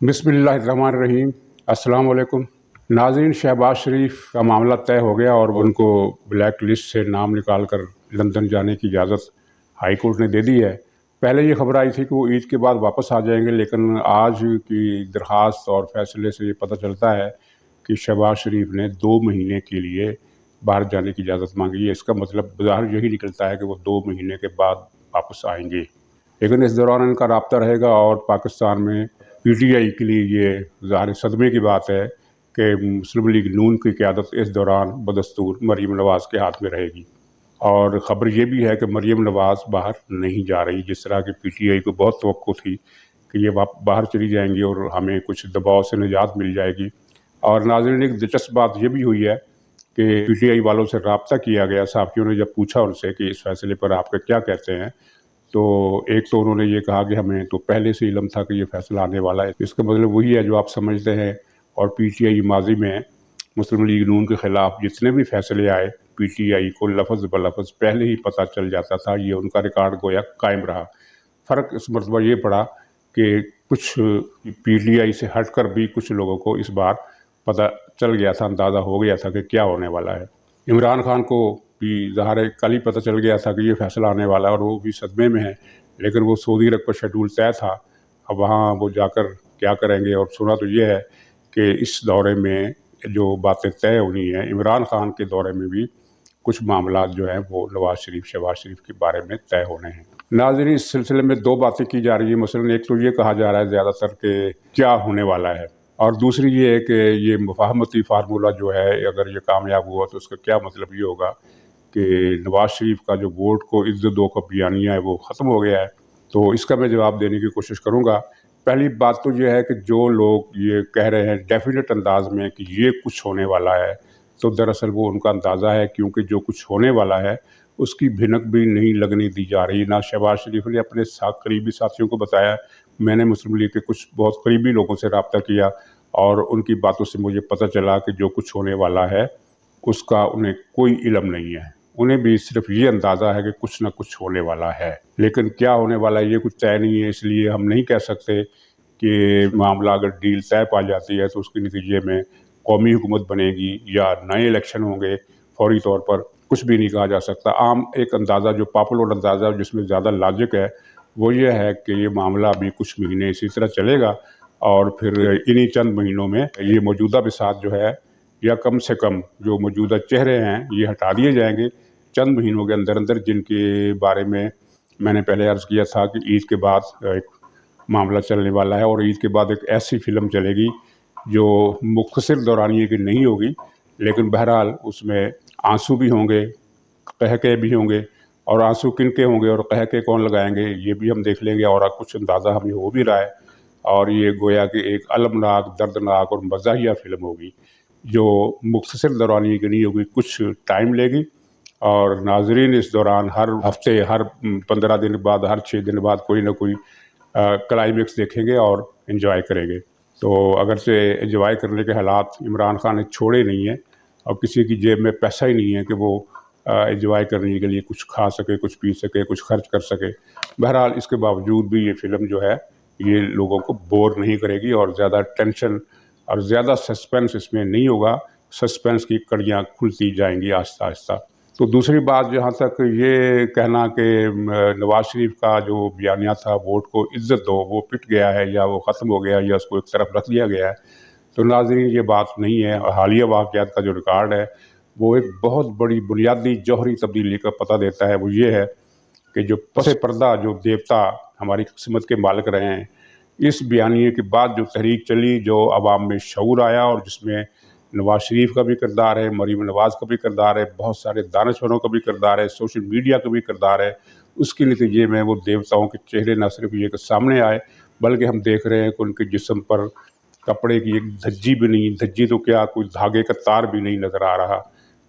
बिस्मिल्लाहिर्रहमानिर्रहीम। अस्सलाम वालेकुम। नाज़रीन, शहबाज शरीफ का मामला तय हो गया और उनको ब्लैक लिस्ट से नाम निकाल कर लंदन जाने की इजाज़त हाई कोर्ट ने दे दी है। पहले ये खबर आई थी कि वो ईद के बाद वापस आ जाएंगे, लेकिन आज की दरख्वास्त और फैसले से ये पता चलता है कि शहबाज शरीफ ने 2 महीने के लिए बाहर जाने की इजाज़त मांगी है। इसका मतलब ज़ाहिर यही निकलता है कि वो 2 महीने के बाद वापस आएंगे, लेकिन इस दौरान इनका राब्ता रहेगा। और पाकिस्तान में पीटीआई के लिए ये ज़ाहिर सदमे की बात है कि मुस्लिम लीग नून की क़यादत इस दौरान बदस्तूर मरीम नवाज़ के हाथ में रहेगी। और ख़बर ये भी है कि मरीम नवाज़ बाहर नहीं जा रही, जिस तरह की पीटीआई को बहुत तवक्को थी कि ये बाहर चली जाएंगी और हमें कुछ दबाव से निजात मिल जाएगी। और नाज़रीन, एक दिलचस्प बात ये भी हुई है कि पीटीआई वालों से रब्ता किया गया, सहाफ़ियों ने जब पूछा उनसे कि इस फैसले पर आपका क्या कहते हैं, तो एक तो उन्होंने ये कहा कि हमें तो पहले से इल्म था कि ये फैसला आने वाला है। इसका मतलब वही है जो आप समझते हैं। और पीटीआई माजी में मुस्लिम लीग नून के ख़िलाफ़ जितने भी फैसले आए, पीटीआई को लफ्ज़ ब लफ्ज़ पहले ही पता चल जाता था। ये उनका रिकॉर्ड गोया कायम रहा। फ़र्क इस मरतबा ये पड़ा कि कुछ पीटीआई से हट कर भी कुछ लोगों को इस बार पता चल गया था, अंदाज़ा हो गया था कि क्या होने वाला है। इमरान खान को भी ज़ाहिर है कल ही पता चल गया था कि ये फैसला आने वाला है और वो भी सदमे में है, लेकिन वो सऊदी अरब का शेड्यूल तय था। अब वहाँ वो जाकर क्या करेंगे। और सुना तो ये है कि इस दौरे में जो बातें तय होनी हैं, इमरान खान के दौरे में भी कुछ मामलात जो हैं वो शहबाज शरीफ के बारे में तय होने हैं। नाज़रीन, इस सिलसिले में 2 बातें की जा रही है। मसलन एक तो ये कहा जा रहा है ज़्यादातर कि क्या होने वाला है, और दूसरी ये है कि ये मुफ़ाहमती फार्मूला जो है, अगर ये कामयाब हुआ तो उसका क्या मतलब ये होगा कि नवाज़ शरीफ का जो वोट को इज़्ज़त दो का बयानिया है वो ख़त्म हो गया है। तो इसका मैं जवाब देने की कोशिश करूँगा। पहली बात तो ये है कि जो लोग ये कह रहे हैं डेफिनेट अंदाज़ में कि ये कुछ होने वाला है, तो दरअसल वो उनका अंदाज़ा है, क्योंकि जो कुछ होने वाला है उसकी भिनक भी नहीं लगने दी जा रही। ना शहबाज शरीफ ने अपने करीबी साथियों को बताया, मैंने मुस्लिम लीग के कुछ बहुत करीबी लोगों से रब्ता किया और उनकी बातों से मुझे पता चला कि जो कुछ होने वाला है उसका उन्हें कोई इल्म नहीं है। उन्हें भी सिर्फ ये अंदाज़ा है कि कुछ ना कुछ होने वाला है, लेकिन क्या होने वाला है ये कुछ तय नहीं है। इसलिए हम नहीं कह सकते कि मामला अगर डील तय पा जाती है तो उसके नतीजे में कौमी हुकूमत बनेगी या नए इलेक्शन होंगे। फौरी तौर पर कुछ भी नहीं कहा जा सकता। आम एक अंदाज़ा जो पॉपुलर अंदाज़ा जिसमें ज़्यादा लॉजिक है वो ये है कि ये मामला अभी कुछ महीने इसी तरह चलेगा और फिर इन्हीं चंद महीनों में ये मौजूदा बिसात जो है, या कम से कम जो मौजूदा चेहरे हैं, ये हटा दिए जाएंगे चंद महीनों के अंदर अंदर, जिनके बारे में मैंने पहले अर्ज़ किया था कि ईद के बाद एक मामला चलने वाला है। और ईद के बाद एक ऐसी फ़िल्म चलेगी जो मुख्तसर दौरानिए की नहीं होगी, लेकिन बहरहाल उसमें आंसू भी होंगे, कहके भी होंगे। और आंसू किनके होंगे और कहके कौन लगाएंगे ये भी हम देख लेंगे, और कुछ अंदाज़ा हमें हो भी रहा है। और ये गोया कि एक अलमनाक, दर्दनाक और मज़ाहिया फ़िल्म होगी जो मुख्तसर दौरानिए की नहीं होगी, कुछ टाइम लेगी। और नाज़रीन इस दौरान हर हफ़्ते, हर 15 दिन बाद, हर 6 दिन बाद कोई ना कोई क्लाइमेक्स देखेंगे और एंजॉय करेंगे। तो अगर से एंजॉय करने के हालात इमरान खान ने छोड़े नहीं हैं और किसी की जेब में पैसा ही नहीं है कि वो एंजॉय करने के लिए कुछ खा सके, कुछ पी सके, कुछ खर्च कर सके। बहरहाल इसके बावजूद भी ये फ़िल्म जो है ये लोगों को बोर नहीं करेगी और ज़्यादा टेंशन और ज़्यादा सस्पेंस इसमें नहीं होगा। सस्पेंस की कड़ियाँ खुलती जाएंगी आहिस्ता आहिस्ता। तो दूसरी बात, जहाँ तक ये कहना कि नवाज़ शरीफ का जो बयानिया था वोट को इज़्ज़त दो, वो पिट गया है या वो ख़त्म हो गया या उसको एक तरफ रख दिया गया है, तो नाज़रीन ये बात नहीं है। हालिया वाक़यात का जो रिकॉर्ड है वो एक बहुत बड़ी बुनियादी जौहरी तब्दीली का पता देता है। वो ये है कि जो पसे पर्दा जो देवता हमारी किस्मत के मालिक रहे हैं, इस बयानिए के बाद जो तहरीक चली, जो अवाम में शऊर आया और जिसमें नवाज़ शरीफ का भी किरदार है, मरीम नवाज़ का भी किरदार है, बहुत सारे दानिशवरों का भी किरदार है, सोशल मीडिया का भी किरदार है, उसके नतीजे में वो देवताओं के चेहरे न सिर्फ ये कि सामने आए, बल्कि हम देख रहे हैं कि उनके जिस्म पर कपड़े की एक धज्जी भी नहीं, धज्जी तो क्या, कोई धागे का तार भी नहीं नज़र आ रहा।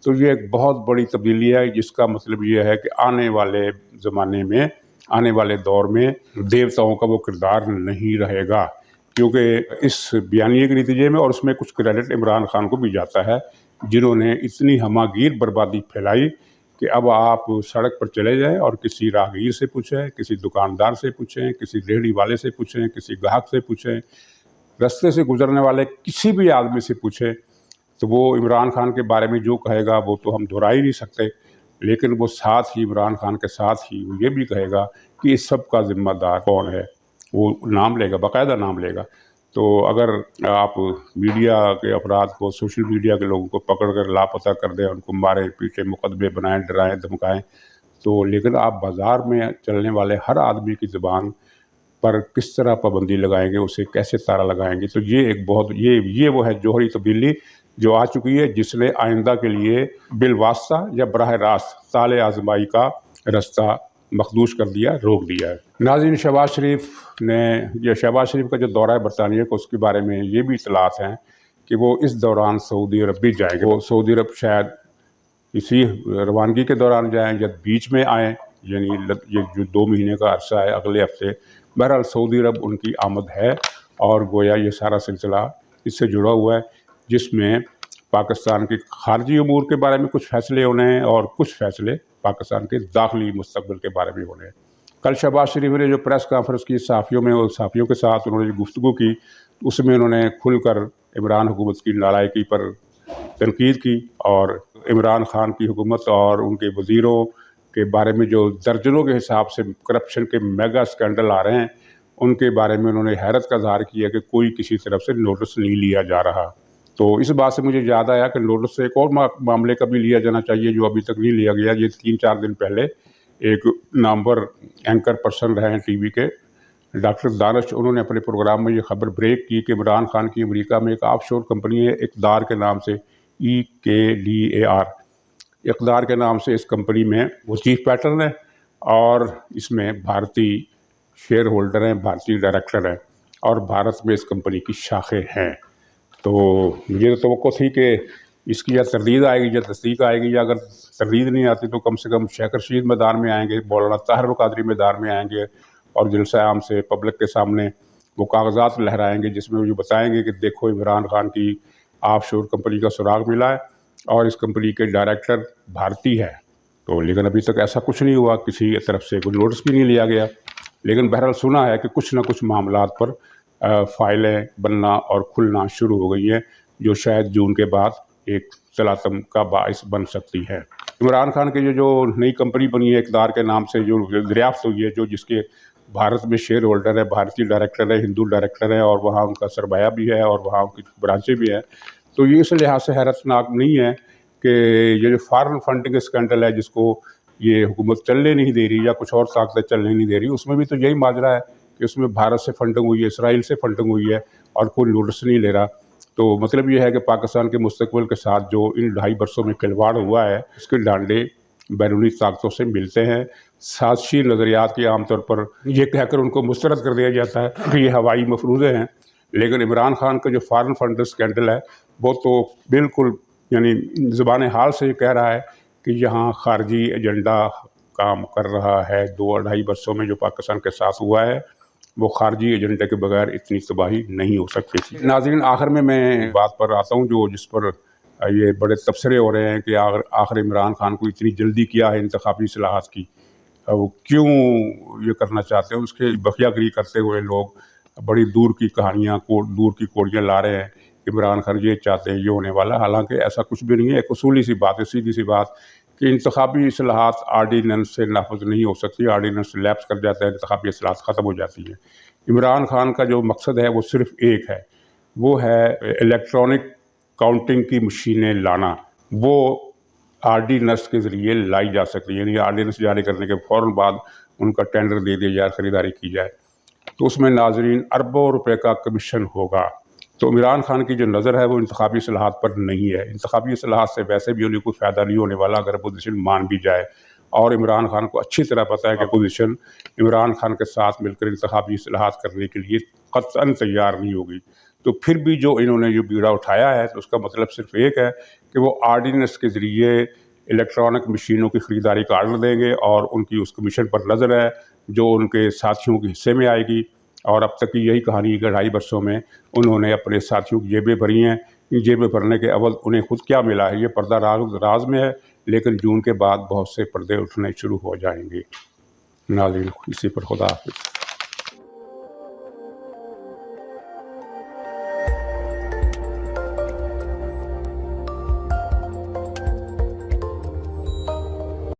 तो ये एक बहुत बड़ी तब्दीली है, जिसका मतलब ये है कि आने वाले ज़माने में, आने वाले दौर में देवताओं का वो किरदार नहीं रहेगा, क्योंकि इस बयानिए के नतीजे में, और उसमें कुछ क्रेडिट इमरान खान को भी जाता है, जिन्होंने इतनी हमागीर बर्बादी फैलाई कि अब आप सड़क पर चले जाएं और किसी राहगीर से पूछें, किसी दुकानदार से पूछें, किसी रेहड़ी वाले से पूछें, किसी ग्राहक से पूछें, रस्ते से गुजरने वाले किसी भी आदमी से पूछे तो वो इमरान खान के बारे में जो कहेगा वो तो हम दोहरा ही नहीं सकते, लेकिन वो साथ ही इमरान खान के साथ ही वो ये भी कहेगा कि इस सब का ज़िम्मेदार कौन है, वो नाम लेगा, बाकायदा नाम लेगा। तो अगर आप मीडिया के अफराद को, सोशल मीडिया के लोगों को पकड़ कर लापता कर दें, उनको मारें पीटें, मुकदमे बनाएं, डराएं धमकाएं, तो लेकिन आप बाज़ार में चलने वाले हर आदमी की ज़ुबान पर किस तरह पाबंदी लगाएंगे, उसे कैसे ताला लगाएंगे, तो ये एक बहुत ये वो है जौहरी तब्दीली जो आ चुकी है, जिसने आइंदा के लिए बिलवास्ता या बराह रास्त ताले आजमाई का रास्ता मखदूश कर दिया, रोक दिया है। नाज़रीन, शहबाज शरीफ का जो दौरा है बरतानिया को, उसके बारे में ये भी इतलात हैं कि वो इस दौरान सऊदी अरब भी जाएंगे। वो सऊदी अरब शायद इसी रवानगी के दौरान जाएँ या बीच में आएँ, यानी ये जो 2 महीने का अरसा है अगले हफ्ते। बहरहाल सऊदी अरब उनकी आमद है और गोया ये सारा सिलसिला इससे जुड़ा हुआ है, जिसमें पाकिस्तान के खारजी अमूर के बारे में कुछ फ़ैसले होने हैं और कुछ फ़ैसले पाकिस्तान के दाखिली मुस्तक़बिल के बारे में होने हैं। कल शहबाज शरीफ ने जो प्रेस कॉन्फ्रेंस की सहाफ़ियों के साथ उन्होंने गुफ्तगू की, उसमें उन्होंने खुलकर इमरान हुकूमत की नालायकी पर तनकीद की और इमरान खान की हुकूमत और उनके वज़ीरों के बारे में जो दर्जनों के हिसाब से करप्शन के मेगा स्कैंडल आ रहे हैं, उनके बारे में उन्होंने हैरत का इज़हार किया कि कोई किसी तरफ से नोटिस नहीं लिया जा रहा। तो इस बात से मुझे याद आया कि नोटिस एक और मामले का भी लिया जाना चाहिए जो अभी तक नहीं लिया गया। ये 3-4 दिन पहले एक नामवर एंकर पर्सन रहे हैं टीवी के, डॉक्टर दानिश, उन्होंने अपने प्रोग्राम में ये खबर ब्रेक की कि इमरान खान की अमेरिका में एक ऑफशोर कंपनी है इक़्तिदार के नाम से, EKDAR, इक़्तिदार के नाम से इस कंपनी में वो चीफ पैटर्न है और इसमें भारतीय शेयर होल्डर हैं, भारतीय डायरेक्टर हैं और भारत में इस कंपनी की शाखें हैं। तो मुझे तो तवक्को थी कि इसकी या तरदीद आएगी या तस्दीक आएगी, या अगर तरदीद नहीं आती तो कम से कम शेख रशीद मैदान में आएंगे, मौलाना ताहिर कादरी मैदान में आएंगे और जलसा आम से पब्लिक के सामने वो कागजात लहराएंगे जिसमें वो ये बताएंगे कि देखो इमरान खान की ऑफशोर कंपनी का सुराग मिला है और इस कंपनी के डायरेक्टर भारतीय है। तो लेकिन अभी तक ऐसा कुछ नहीं हुआ, किसी तरफ से कोई नोटिस भी नहीं लिया गया। लेकिन बहरहाल सुना है कि कुछ ना कुछ मामलात पर फाइलें बनना और खुलना शुरू हो गई हैं, जो शायद जून के बाद एक तलातम का बाइस बन सकती है। इमरान खान की जो नई कंपनी बनी है इक़्तिदार के नाम से, जो दरियाफ्त हुई है, जो जिसके भारत में शेयर होल्डर है, भारतीय डायरेक्टर है, हिंदू डायरेक्टर है और वहाँ उनका सरमाया भी है और वहाँ उनकी ब्रांचें भी हैं, तो ये इस लिहाज से हैरतनाक नहीं है कि ये जो फॉरेन फंडिंग स्कैंडल है जिसको ये हुकूमत चलने नहीं दे रही या कुछ और ताकतें चलने नहीं दे रही, उसमें भी तो यही माजरा है कि उसमें भारत से फंडिंग हुई है, इसराइल से फंडिंग हुई है और कोई नोटिस नहीं ले रहा। तो मतलब ये है कि पाकिस्तान के मुस्तकबिल के साथ जो इन 2.5 बरसों में खिलवाड़ हुआ है, इसके डांडे बैरूनी ताकतों से मिलते हैं। साजिशी नज़रियात की आमतौर पर यह कहकर उनको मुस्तरद कर दिया जाता है कि ये हवाई मफरूज़े हैं, लेकिन इमरान खान का जो फॉरेन फंड स्कैंडल है वो तो बिल्कुल यानी ज़ुबान हाल से कह रहा है कि यहाँ खारजी एजेंडा काम कर रहा है। 2-2.5 बरसों में जो पाकिस्तान के साथ हुआ है वो खारजी एजेंडे के बगैर इतनी तबाही नहीं हो सकती थी। नाज़रीन, आखिर में मैं बात पर आता हूँ जो जिस पर ये बड़े तबसरे हो रहे हैं कि आखिर इमरान खान को इतनी जल्दी किया है इंतखाबी इस्लाहात की, वो क्यों ये करना चाहते हैं, उसके बखियागिरी करते हुए लोग बड़ी दूर की कहानियाँ दूर की कोड़ियाँ ला रहे हैं। इमरान खान ये चाहते हैं, ये होने वाला, हालांकि ऐसा कुछ भी नहीं है। एक उसूली सी बात है, सीधी सी बात कि इंतखाबी इस्लाहात आर्डीनेंस से नाफज नहीं हो सकती। आर्डीनेंस लैप्स कर जाता है, इंतखाबी इस्लाहात ख़त्म हो जाती है। इमरान खान का जो मकसद है वो सिर्फ एक है, वो है इलेक्ट्रॉनिक काउंटिंग की मशीनें लाना। वो आर्डीनेंस के ज़रिए लाई जा सकती है, यानी आर्डीनेंस जारी करने के फ़ौरन बाद उनका टेंडर दे दिया जाए, ख़रीदारी की जाए, तो उसमें नाज़रीन अरबों रुपए का कमीशन होगा। तो इमरान खान की जो नज़र है वो इंतखाबी इस्लाहात पर नहीं है। इंतखाबी इस्लाहात से वैसे भी उन्हें कोई फ़ायदा नहीं होने वाला अगर अपोजिशन मान भी जाए, और इमरान खान को अच्छी तरह पता है कि अपोजिशन इमरान खान के साथ मिलकर इंतखाबी इस्लाहात करने के लिए क़त्अन तैयार नहीं होगी। तो फिर भी जो इन्होंने जो बीड़ा उठाया है तो उसका मतलब सिर्फ एक है कि वो आर्डीनेंस के ज़रिए इलेक्ट्रॉनिक मशीनों की ख़रीदारी का आर्डर देंगे और उनकी उस कमीशन पर नज़र है जो उनके साथियों के हिस्से में आएगी। और अब तक की यही कहानी है कि 2.5 बरसों में उन्होंने अपने साथियों की जेबें भरी हैं। इन जेबें भरने के अवल उन्हें खुद क्या मिला है ये पर्दा राज में है, लेकिन जून के बाद बहुत से पर्दे उठने शुरू हो जाएंगे। नाज़रीन, इसी पर खुदा हाफ़िज़।